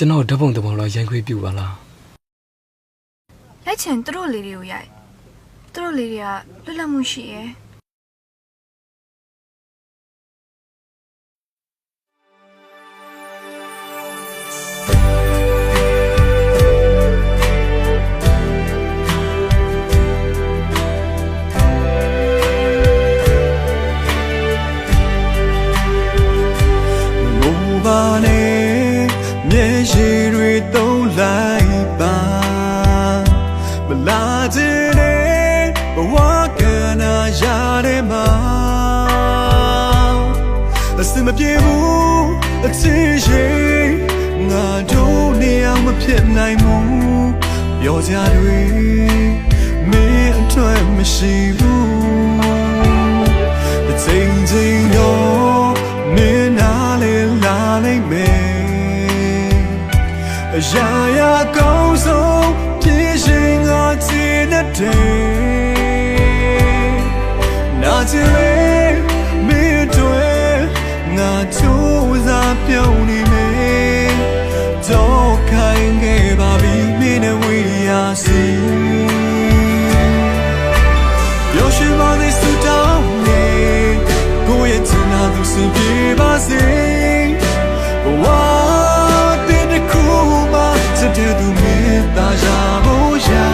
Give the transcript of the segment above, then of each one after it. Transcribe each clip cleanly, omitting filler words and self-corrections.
ကျွန်တော်ဓာတ်ပုံတပုံတော့ရိုက်ခွေးပြပါလားလက်ချင်သူတို့လေးတွေကိုရိုက်သူတို့လေးတွေကလွတ်လပ်မှုရှိရဲ့မပြေဘူးအချစ်ရှိငါတို့နေအောင်မဖြစ်နိုင်ဘူးပြောကြတွေမင်းအတွက်မရှိဘူးတစ်ချိန်ချိန်တော့မင်းနာလေလာနိုင်မယ်အရာရာကောင်းဆုံးပြည့်ရှင်ငါချင်တဲ့နာချင်လေမင်းတို့ငါချိုးစားပြုံးနေမယ်တော့ခိုင်ခဲ့ပါပြီမင်းနဲ့ဝေးရစီပြောရှိပါသေးစတောင်းနေကိုယ့်ရဲ့ချင်တာသူစင်ပြေပါစေဘဝတဲ့တစ်ခုမှစတဲ့သူမင်းသားရဖို့ရာ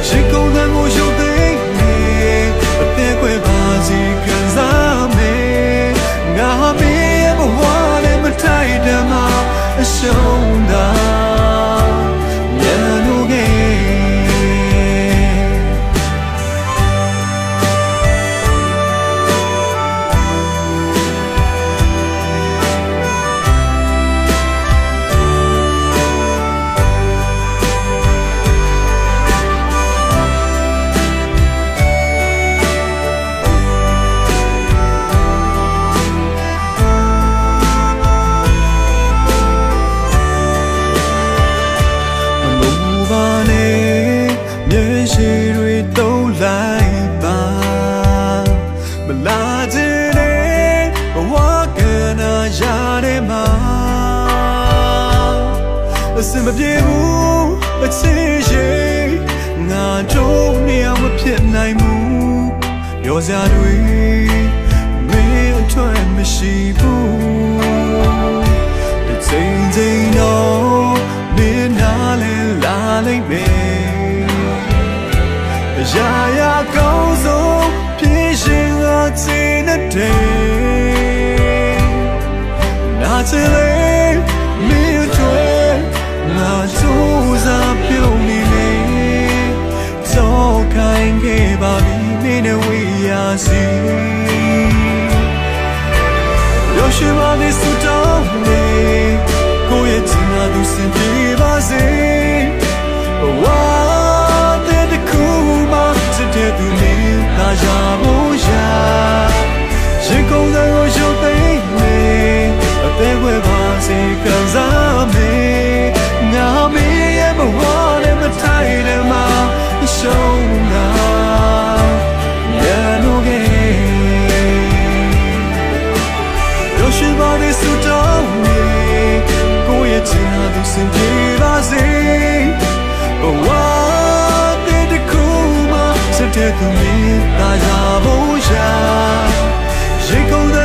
ရှိကုန်တဲ့ကိုရုပ်သိမ်းနေအသက်ခွဲပါစီခံစားမယ်ငါမင်းဘဝနဲ့မထိုက်တယ်မှာအရှုံးတာရန်လို့ကစင်မပြေဘူးအချစ်ရှိငါတို့နေအောင်မဖြစ်နိုင်ဘူးပြောစရာတွေမင်းအတွက်မရှိဘူးတစ်ချိန်ချိန်တော့မင်းနာလဲလာလိုက်မယ်အရာရာကောင်းဆုံးဖြစ်ရှင်ငါချင်တဲ့နာချင်လေမင်းတို့ငါချိုးစားပြုံးနေလေတော့ခိုင်ခဲ့ပါပြီမင်းနဲ့ဝေးရစီရောရှိပါသေးစတောင်းနေကိုယ့်ရဲ့ချင်တာသူစင်ပြေပါစေဝါတဲ့တစ်ခုမှစတဲ့သူမင်းသားရဖို့ရာရင်ကုန်တဲ့ကိုရုပ်သိမ်းနေအသေးဝဲပါစေခံစားမယ်ငါမင်းရဲ့ဘဝနဲ့မထိုက်တယ်မှာရှုံးတာရန်လို့ကရောရှိပါသေးစတောင်းနေကိုယ့်ရဲ့ချင်တာသူစင်ပြေပါစေဘဝတဲ့တစ်ခုမှစတဲ့သူမင်းသားရဖို့ရာရေကုန်